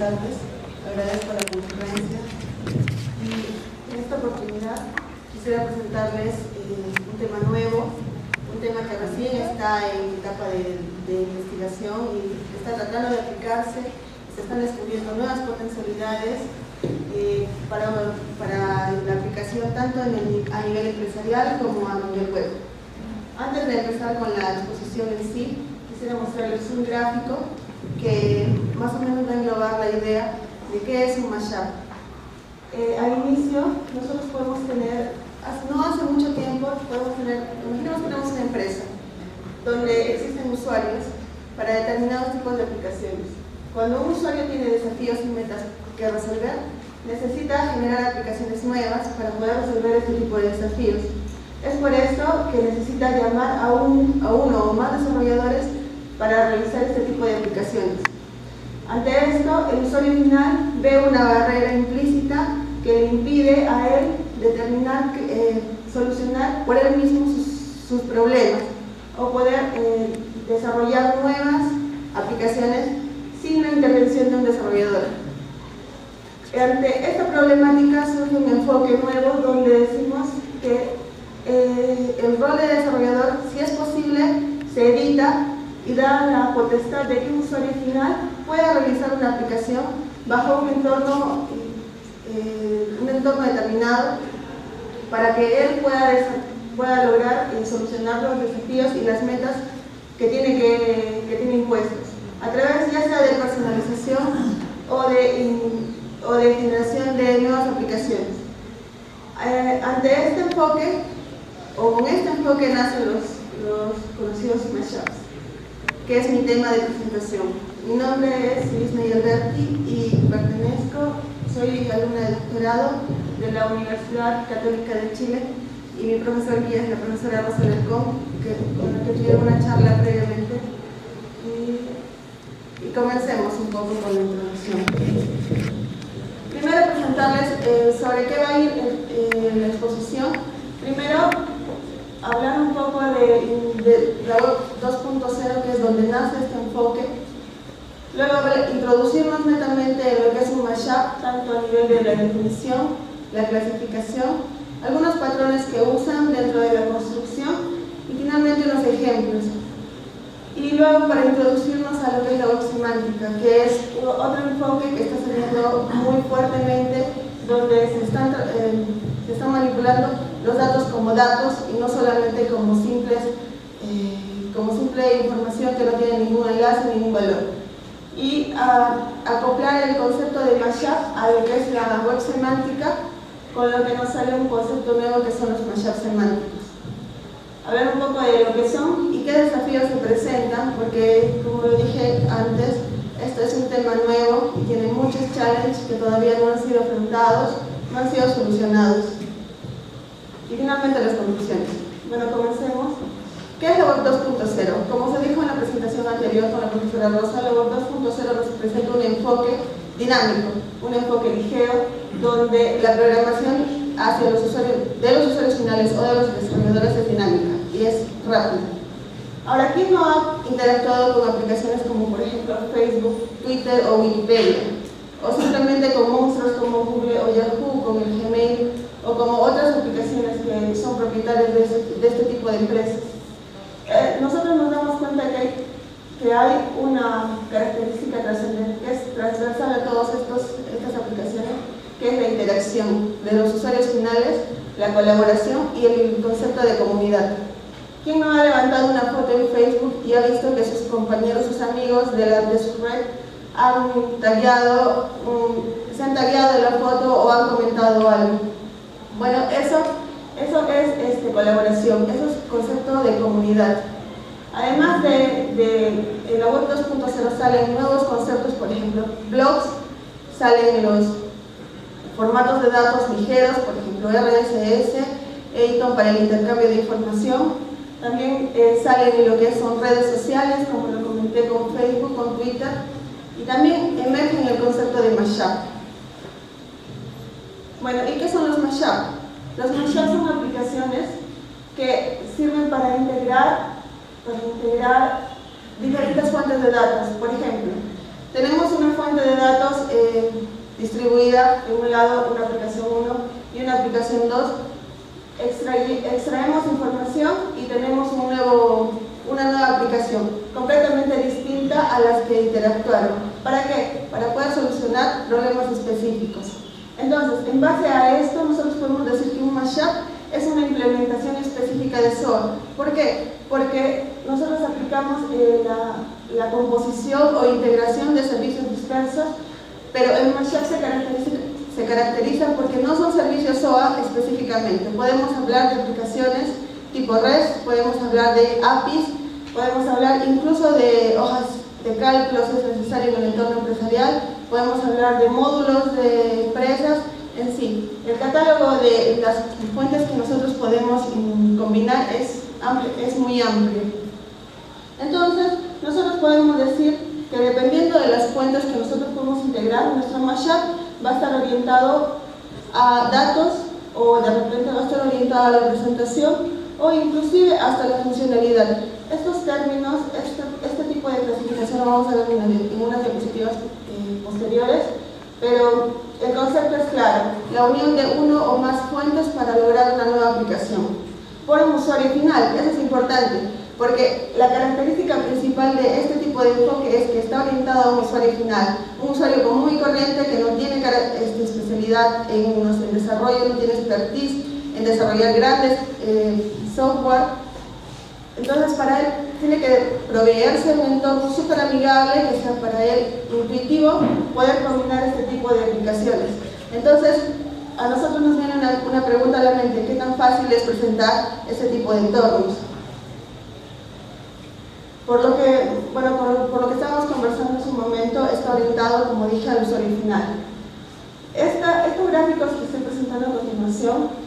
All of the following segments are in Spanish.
tardes. Agradezco la concurrencia. Y en esta oportunidad quisiera presentarles un tema nuevo, un tema que recién está en etapa de investigación y está tratando de aplicarse. Se están descubriendo nuevas potencialidades para la aplicación tanto a nivel empresarial como a nivel web. Antes de empezar con la exposición en sí, quisiera mostrarles un gráfico que más o menos va a englobar la idea de qué es un mashup. Al inicio, nosotros podemos tener, no hace mucho tiempo, imaginemos que tenemos una empresa donde existen usuarios para determinados tipos de aplicaciones. Cuando un usuario tiene desafíos y metas que resolver, necesita generar aplicaciones nuevas para poder resolver este tipo de desafíos. Es por esto que necesita llamar a uno o más desarrolladores para realizar este tipo de aplicaciones. Ante esto, el usuario final ve una barrera implícita que le impide a él determinar, solucionar por él mismo sus problemas o poder desarrollar nuevas aplicaciones sin la intervención de un desarrollador. Ante esta problemática surge un enfoque nuevo donde decimos que el rol de desarrollador, si es posible, se edita y da la potestad de que un usuario final pueda realizar una aplicación bajo un entorno determinado para que él pueda lograr solucionar los desafíos y las metas que tiene impuestos, a través ya sea de personalización o de generación de nuevas aplicaciones. Ante este enfoque, o con este enfoque nacen los conocidos mashups, que es mi tema de presentación. Mi nombre es Luis Alberti y soy alumna de doctorado de la Universidad Católica de Chile, y mi profesor guía es la profesora Rosa Lercón, con la que tuvimos una charla previamente. Y comencemos un poco con la introducción. Primero presentarles sobre qué va a ir la exposición. Primero, hablar un poco de la web 2.0, que es donde nace este enfoque. Luego, introducirnos netamente en lo que es un mashup, tanto a nivel de la definición, la clasificación, algunos patrones que usan dentro de la construcción y finalmente unos ejemplos. Y luego, para introducirnos a lo que es la web semántica, que es otro enfoque que está saliendo muy fuertemente, donde se están manipulando los datos como datos y no solamente como simple información que no tiene ningún enlace, ningún valor. Y acoplar el concepto de mashup a lo que es la web semántica, con lo que nos sale un concepto nuevo que son los mashups semánticos. Hablar un poco de lo que son y qué desafíos se presentan, porque como lo dije antes, esto es un tema nuevo y tiene muchos challenges que todavía no han sido afrontados, no han sido solucionados. Y finalmente las conclusiones. Bueno, comencemos. ¿Qué es la web 2.0? Como se dijo en la presentación anterior con la profesora Rosa, la web 2.0 nos presenta un enfoque dinámico, un enfoque ligero, donde la programación hacia los usuarios finales o de los desarrolladores es dinámica y es rápida. Ahora, ¿quién no ha interactuado con aplicaciones como por ejemplo Facebook, Twitter o Wikipedia? O simplemente con monstruos como Google o Yahoo, con el Gmail, o como otras aplicaciones que son propietarias de este tipo de empresas. Nosotros nos damos cuenta que hay una característica trascendente, que es transversal a todas estas aplicaciones, que es la interacción de los usuarios finales, la colaboración y el concepto de comunidad. ¿Quién no ha levantado una foto en Facebook y ha visto que sus compañeros, sus amigos de su red se han tagueado en la foto o han comentado algo? Bueno, eso es colaboración, eso es concepto de comunidad. Además en la web 2.0 salen nuevos conceptos, por ejemplo, blogs, salen los formatos de datos ligeros, por ejemplo, RSS, Eton para el intercambio de información. También salen lo que son redes sociales, como lo comenté con Facebook, con Twitter, y también emergen el concepto de mashup. Bueno, ¿y qué son los mashup? Los mashups son aplicaciones que sirven para integrar diferentes fuentes de datos. Por ejemplo, Tenemos una fuente de datos distribuida, en un lado una aplicación 1 y una aplicación 2. Extraemos información y tenemos una nueva aplicación completamente distinta a las que interactuaron. ¿Para qué? Para poder solucionar problemas específicos. Entonces, en base a esto, nosotros podemos decir que un mashup es una implementación específica de SOA. ¿Por qué? Porque nosotros aplicamos la composición o integración de servicios dispersos, pero el mashup se caracteriza porque no son servicios SOA específicamente. Podemos hablar de aplicaciones tipo REST, podemos hablar de APIs, podemos hablar incluso de hojas de cálculo si es necesario en el entorno empresarial, podemos hablar de módulos de empresas en sí. El catálogo de las fuentes que nosotros podemos combinar es muy amplio. Entonces, nosotros podemos decir que dependiendo de las fuentes que nosotros podemos integrar, nuestro mashup va a estar orientado a datos, o de repente va a estar orientado a la presentación, o inclusive hasta la funcionalidad. Estos términos, este tipo de clasificación lo vamos a ver en unas diapositivas posteriores, pero el concepto es claro: la unión de uno o más fuentes para lograr una nueva aplicación por un usuario final. Eso es importante, porque la característica principal de este tipo de enfoque es que está orientado a un usuario final, un usuario común y corriente que no tiene especialidad en desarrollo, no tiene expertise en desarrollar grandes software. Entonces, para él tiene que proveerse un entorno súper amigable, que sea para él intuitivo, poder combinar este tipo de aplicaciones. Entonces, a nosotros nos viene una pregunta a la mente: ¿qué tan fácil es presentar este tipo de entornos? Por lo que estábamos conversando en su momento, está orientado, como dije, al usuario final. Estos gráficos que estoy presentando a continuación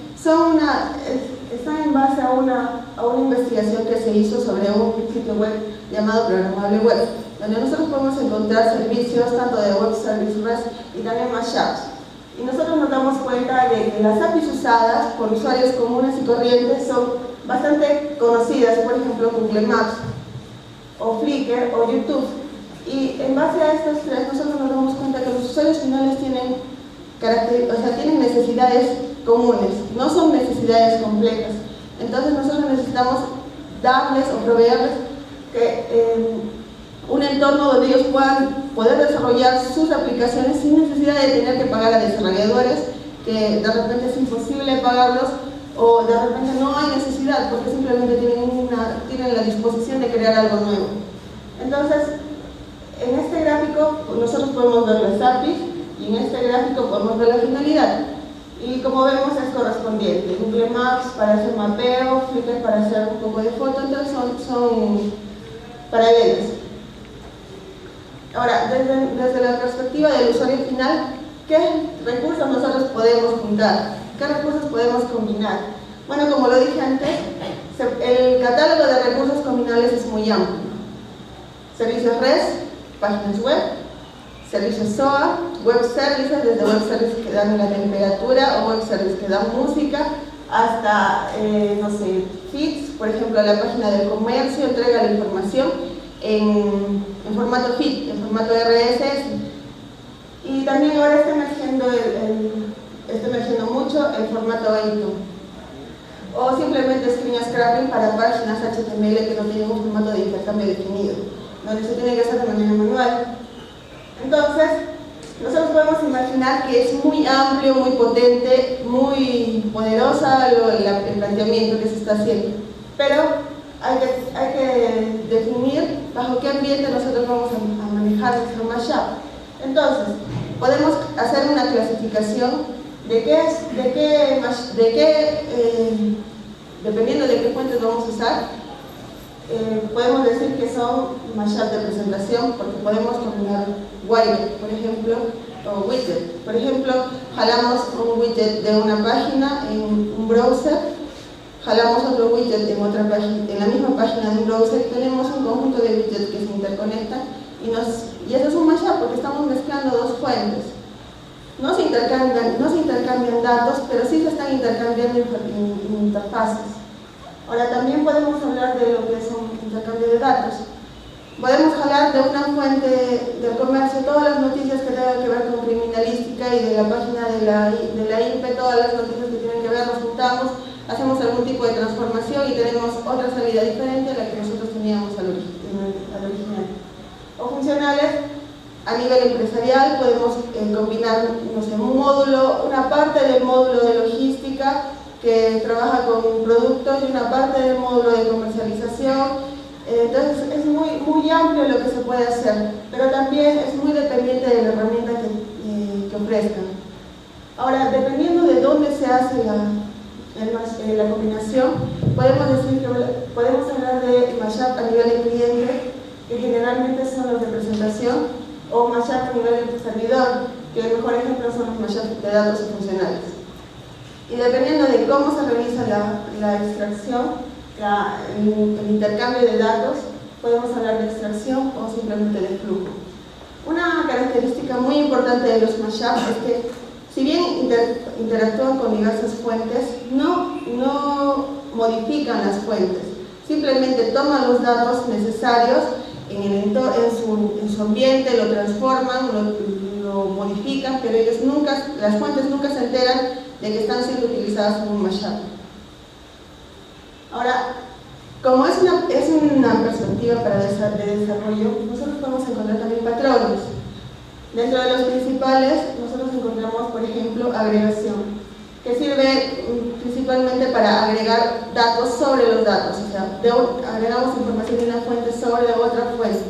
están en base a una investigación que se hizo sobre un sitio web llamado Programable Web, donde nosotros podemos encontrar servicios tanto de web service REST y también mashups. Y nosotros nos damos cuenta de que las APIs usadas por usuarios comunes y corrientes son bastante conocidas, por ejemplo Google Maps, o Flickr, o YouTube. Y en base a estos tres, nosotros nos damos cuenta que los usuarios finales tienen necesidades comunes, no son necesidades complejas. Entonces nosotros necesitamos darles o proveerles un entorno donde ellos puedan poder desarrollar sus aplicaciones sin necesidad de tener que pagar a desarrolladores, que de repente es imposible pagarlos, o de repente no hay necesidad porque simplemente tienen la disposición de crear algo nuevo. Entonces, en este gráfico nosotros podemos ver las APIs y en este gráfico podemos ver la finalidad. Y como vemos es correspondiente. Google Maps para hacer mapeo, Flickr para hacer un poco de foto, entonces son paralelos. Ahora, desde la perspectiva del usuario final, ¿qué recursos nosotros podemos juntar? ¿Qué recursos podemos combinar? Bueno, como lo dije antes, el catálogo de recursos combinables es muy amplio. Servicios REST, páginas web, servicios SOA, web services, desde web services que dan la temperatura o web services que dan música, hasta, feeds, por ejemplo, la página del comercio entrega la información en formato feed, en formato RSS. Y también ahora está emergiendo mucho el formato AITO. O simplemente screen scraping para páginas HTML que no tienen un formato de intercambio definido, donde se tiene que hacer de manera manual. Entonces, nosotros podemos imaginar que es muy amplio, muy potente, muy poderosa el planteamiento que se está haciendo. Pero hay que definir bajo qué ambiente nosotros vamos a manejar nuestro mashup. Entonces, podemos hacer una clasificación dependiendo de qué fuentes vamos a usar. Podemos decir que son mashup de presentación porque podemos combinar widget, por ejemplo, o widget. Por ejemplo, jalamos un widget de una página en un browser, jalamos otro widget en otra página, en la misma página de un browser, y tenemos un conjunto de widgets que se interconectan y eso es un mashup porque estamos mezclando dos fuentes. No se intercambian datos, pero sí se están intercambiando interfaces. Ahora, también podemos hablar de lo que es un intercambio de datos. Podemos jalar de una fuente del comercio todas las noticias que tengan que ver con criminalística y de la página de la INPE, todas las noticias que tienen que ver, nos juntamos, hacemos algún tipo de transformación y tenemos otra salida diferente a la que nosotros teníamos al original. O funcionales, a nivel empresarial, podemos combinar, no sé, un módulo, una parte del módulo de logística que trabaja con productos y una parte del módulo de comercialización. Entonces es muy amplio lo que se puede hacer, pero también es muy dependiente de la herramienta que ofrezcan. Ahora, dependiendo de dónde se hace la combinación, podemos hablar de mashup a nivel de cliente, que generalmente son los de presentación, o mashup a nivel de servidor, que el mejor ejemplo son los mashup de datos funcionales. Y dependiendo de cómo se realiza la extracción, el intercambio de datos, podemos hablar de extracción o simplemente de flujo. Una característica muy importante de los mashup es que, si bien interactúan con diversas fuentes, no modifican las fuentes, simplemente toman los datos necesarios en su ambiente, lo transforman, lo modifican, pero las fuentes nunca se enteran de que están siendo utilizadas en un mashup. Ahora, como es una perspectiva de desarrollo, nosotros podemos encontrar también patrones. Dentro de los principales, nosotros encontramos, por ejemplo, agregación, que sirve principalmente para agregar datos sobre los datos, o sea, agregamos información de una fuente sobre otra fuente.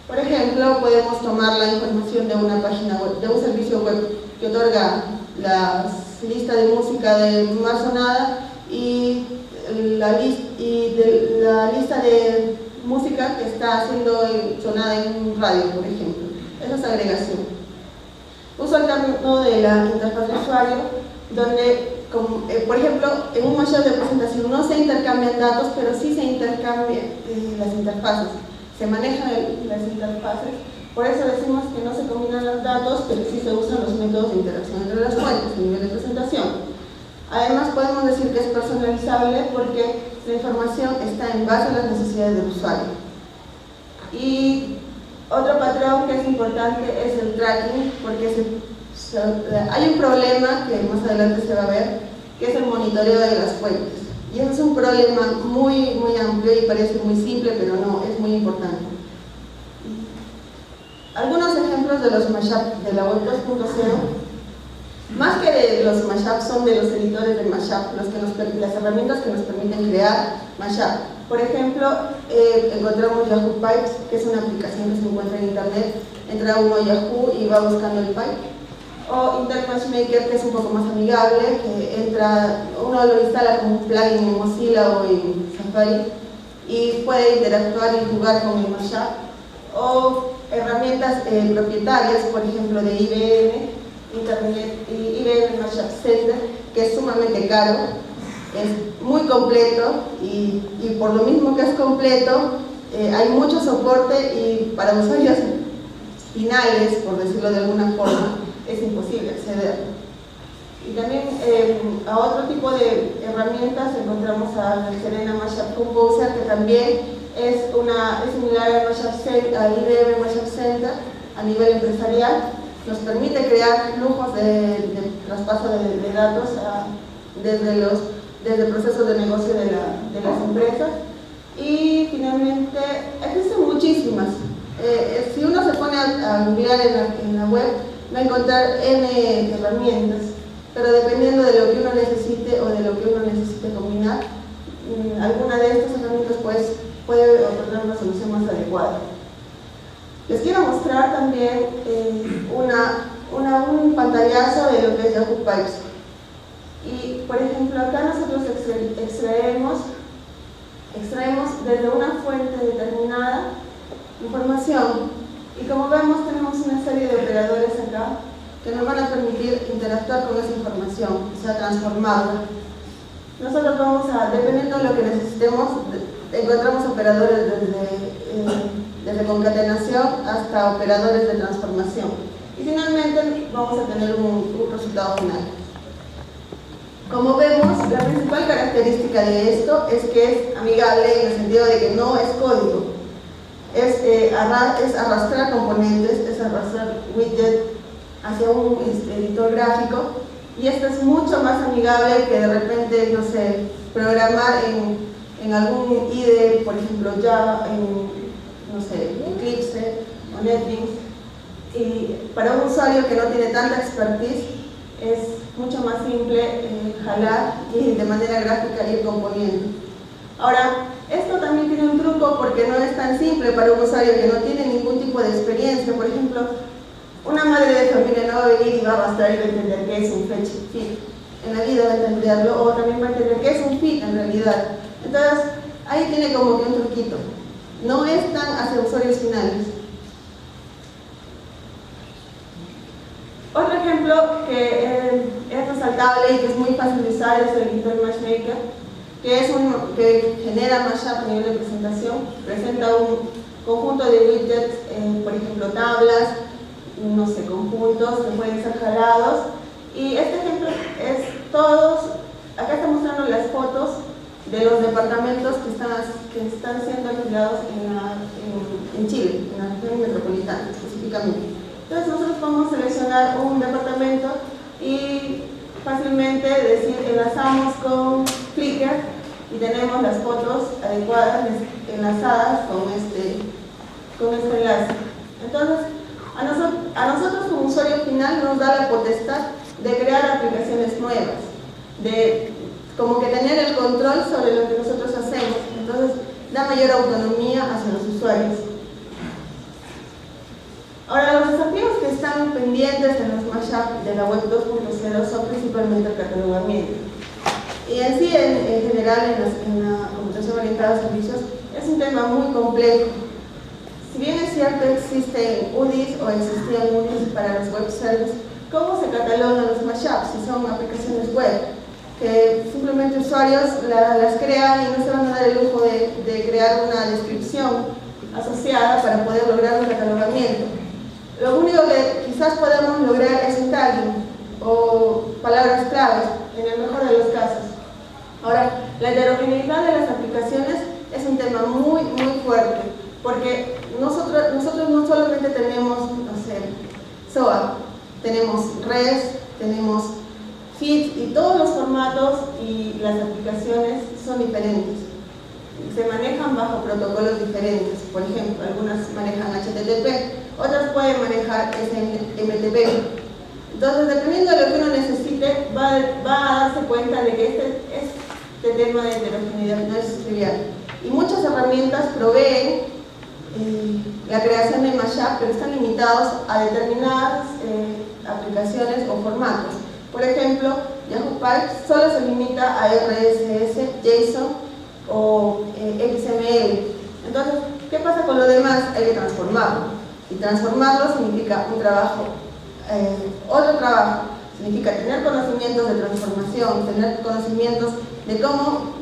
Por ejemplo, podemos tomar la información de una página web, de un servicio web que otorga la lista de música de más sonada y la lista de música que está siendo sonada en un radio, por ejemplo. Eso es agregación. Uso alterno de la interfaz de usuario, donde, por ejemplo, en un mashup de presentación no se intercambian datos, pero sí se intercambian las interfaces. Se manejan las interfaces. Por eso decimos que no se combinan los datos, pero sí se usan los métodos de interacción entre las fuentes a nivel de presentación. Además, podemos decir que es personalizable porque la información está en base a las necesidades del usuario. Y otro patrón que es importante es el tracking, porque hay un problema que más adelante se va a ver, que es el monitoreo de las fuentes. Y eso es un problema muy amplio y parece muy simple, pero no, es muy importante. Algunos ejemplos de los mashup de la web 2.0. Más que de los mashup, son de los editores de mashup, las herramientas que nos permiten crear mashup. Por ejemplo, encontramos Yahoo Pipes, que es una aplicación que se encuentra en internet. Entra uno a Yahoo y va buscando el pipe. O InterMatchmaker, que es un poco más amigable, que uno lo instala como un plugin en Mozilla o en Safari y puede interactuar y jugar con el mashup. O herramientas propietarias, por ejemplo, de IBM, IBM Mashup Center, que es sumamente caro, es muy completo y por lo mismo que es completo, hay mucho soporte y para usuarios finales, por decirlo de alguna forma, es imposible acceder. Y también a otro tipo de herramientas encontramos a Serena Mashup Composer, que también es similar al IBM Mashup Center a nivel empresarial. Nos permite crear flujos de traspaso de datos desde procesos de negocio de las empresas. Y finalmente, existen muchísimas. Si uno se pone a mirar en la web, va a encontrar N herramientas, pero dependiendo de lo que uno necesite o de lo que uno necesite combinar, alguna de estas herramientas puede otorgar una solución más adecuada. Les quiero mostrar también un pantallazo de lo que es Yahoo Pipes. Y, por ejemplo, acá nosotros extraemos desde una fuente determinada información. Y como vemos, tenemos una serie de operadores acá que nos van a permitir interactuar con esa información, o sea, transformarla. Nosotros dependiendo de lo que necesitemos, encontramos operadores desde concatenación hasta operadores de transformación. Y finalmente vamos a tener un resultado final. Como vemos, la principal característica de esto es que es amigable en el sentido de que no es código. es arrastrar componentes, es arrastrar widget hacia un editor gráfico, y esto es mucho más amigable que de repente, no sé, programar en algún IDE, por ejemplo Java, no sé, Eclipse o NetBeans. Y para un usuario que no tiene tanta expertise, es mucho más simple jalar y de manera gráfica ir componiendo. Ahora, esto también tiene un truco porque no es tan simple para un usuario que no tiene ningún tipo de experiencia. Por ejemplo, una madre de familia no va a venir y va a arrastrar y va a entender qué es un fetch fit. En la vida va a entenderlo, o también va a entender qué es un fit en realidad. Entonces, ahí tiene como que un truquito. No es tan hacia usuarios finales. Otro ejemplo que es resaltable y que es muy fácil de usar es el editor Matchmaker, que genera mashup a nivel de presentación, presenta un conjunto de widgets, por ejemplo tablas, no sé, conjuntos que pueden ser jalados. Y este ejemplo es acá está mostrando las fotos de los departamentos que están siendo alquilados en Chile, en la región metropolitana específicamente. Entonces nosotros podemos seleccionar un departamento y fácilmente decir enlazamos con Flickr y tenemos las fotos adecuadas enlazadas con este enlace. Entonces a nosotros como usuario final nos da la potestad de crear aplicaciones nuevas, de como que tener el control sobre lo que nosotros hacemos. Entonces da mayor autonomía hacia los usuarios. Ahora, los desafíos que están pendientes en los mashup de la web 2.0 son principalmente el catalogamiento. Y en sí, en general, en la computación orientada a servicios, es un tema muy complejo. Si bien es cierto, existen UDIs o existían UDIs para los web services, ¿cómo se catalogan los mashups si son aplicaciones web? Que simplemente usuarios las crean y no se van a dar el lujo de crear una descripción asociada para poder lograr un catalogamiento. Lo único que quizás podamos lograr es un tagging o palabras claves, en el mejor de los casos. Ahora, la heterogeneidad de las aplicaciones es un tema muy, muy fuerte, porque nosotros no solamente tenemos, no sé, SOA, tenemos REST, tenemos FIT, y todos los formatos y las aplicaciones son diferentes. Se manejan bajo protocolos diferentes. Por ejemplo, algunas manejan HTTP, otras pueden manejar SMTP. Entonces, dependiendo de lo que uno necesite, va a darse cuenta de que este tema de heterogeneidad no es trivial. Y muchas herramientas proveen la creación de mashup, pero están limitados a determinadas aplicaciones o formatos. Por ejemplo, Yahoo Pipes solo se limita a RSS, JSON o XML. Entonces, ¿qué pasa con lo demás? Hay que transformarlo. Y transformarlo significa un trabajo, otro trabajo. Significa tener conocimientos de transformación, tener conocimientos de cómo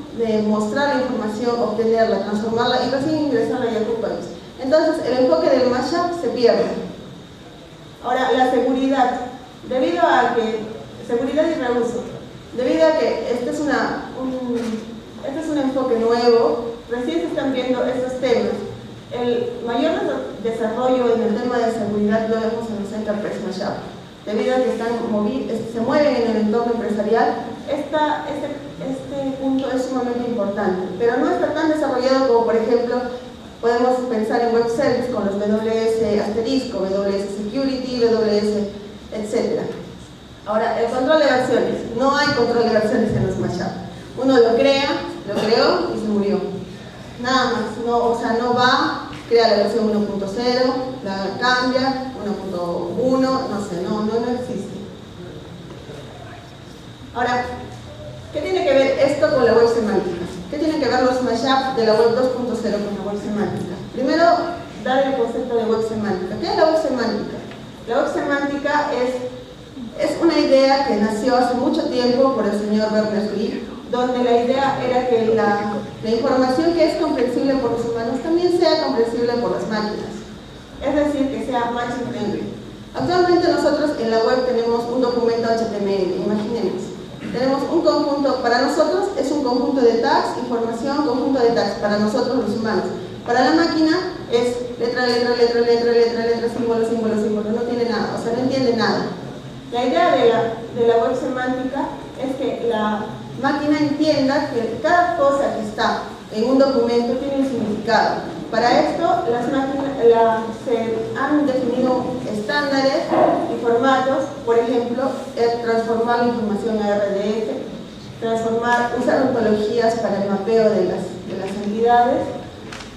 mostrar la información, obtenerla, transformarla y recién ingresarla a Yahoo Pipes. Entonces, el enfoque del mashup se pierde. Ahora, la seguridad. Debido a que seguridad y reuso. Debido a que este es un enfoque nuevo, recién se están viendo estos temas. El mayor desarrollo en el tema de seguridad lo vemos en los Enterprise Mashup. Debido a que se mueven en el entorno empresarial, este punto es sumamente importante, pero no está tan desarrollado como, por ejemplo, podemos pensar en web service con los WS asterisco, WS security, WS, etc. Ahora, el control de versiones. No hay control de versiones en los mashup. Uno lo creó y se murió. Nada más, no va, crea la versión 1.0, la cambia, 1.1, no existe. Ahora, ¿qué tiene que ver esto con la web semántica? ¿Qué tienen que ver los mashup de la web 2.0 con la web semántica? Primero, dar el concepto de web semántica. ¿Qué es la web semántica? La web semántica es una idea que nació hace mucho tiempo por el señor Berners-Lee, donde la idea era que la información que es comprensible por los humanos también sea comprensible por las máquinas. Es decir, que sea machine friendly. Actualmente nosotros en la web tenemos un documento HTML, imaginemos. Tenemos un conjunto, para nosotros es un conjunto de tags, información, conjunto de tags, para nosotros los humanos. Para la máquina es letra, letra, letra, letra, letra, letra, símbolo, símbolo, símbolo, no tiene nada, o sea, no entiende nada. La idea de la web semántica es que la máquina entienda que cada cosa que está en un documento tiene un significado. Para esto, las máquinas se han definido estándares y formatos, por ejemplo, transformar la información a RDF, usar ontologías para el mapeo de las entidades,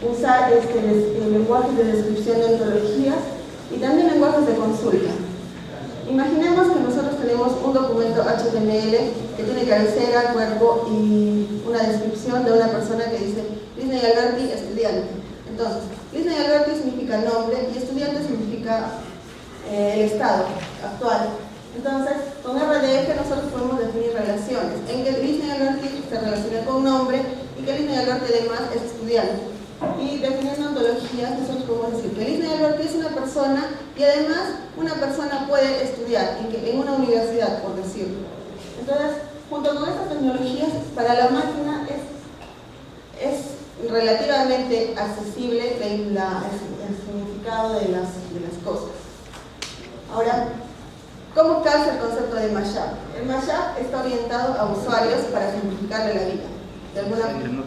usar lenguajes de descripción de ontologías y también lenguajes de consulta. Imaginemos que nosotros tenemos un documento HTML que tiene cabecera, cuerpo y una descripción de una persona que dice Lisney Alberti, estudiante. Entonces, Lisney Alberti significa nombre y estudiante significa el estado actual. Entonces, con RDF nosotros podemos definir relaciones en que Lisney Alberti se relaciona con nombre y que Lisney Alberti además es estudiante. Y definiendo ontologías, nosotros podemos decir que Lisney Alberti es una persona y además una persona puede estudiar en una universidad, por decirlo. Entonces, junto con estas tecnologías, para la máquina es relativamente accesible el significado de las cosas. Ahora, ¿cómo calza el concepto de mashup? El mashup está orientado a usuarios para simplificarle la vida,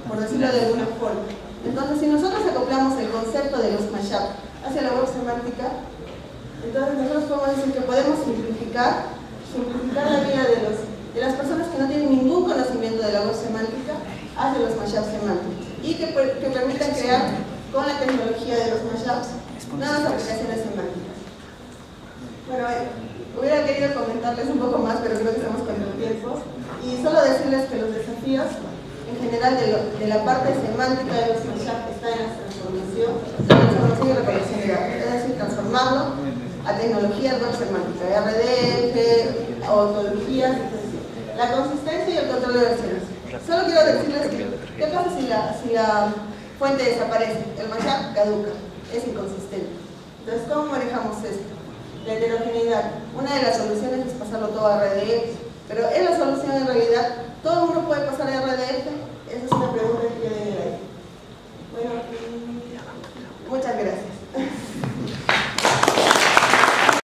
por decirlo de alguna forma. Entonces, si nosotros acoplamos el concepto de los mashup hacia la web semántica, entonces nosotros podemos decir que podemos simplificar la vida de las personas que no tienen ningún conocimiento de la web semántica hacia los mashup semánticos y que permitan crear con la tecnología de los mashups nuevas aplicaciones semánticas. Bueno, hubiera querido comentarles un poco más, pero creo que estamos con el tiempo. Y solo decirles que los desafíos en general de la parte semántica de los mashup está en la transformación y recolección de datos, es decir, transformarlo a tecnologías web semántica, RDF, ontologías, la consistencia y el control de versiones. Solo quiero decirles que, ¿qué pasa si la fuente desaparece? El mashup caduca, es inconsistente. Entonces, ¿cómo manejamos esto? La heterogeneidad. Una de las soluciones es pasarlo todo a RDF, pero es la solución en realidad. Todo el mundo puede pasar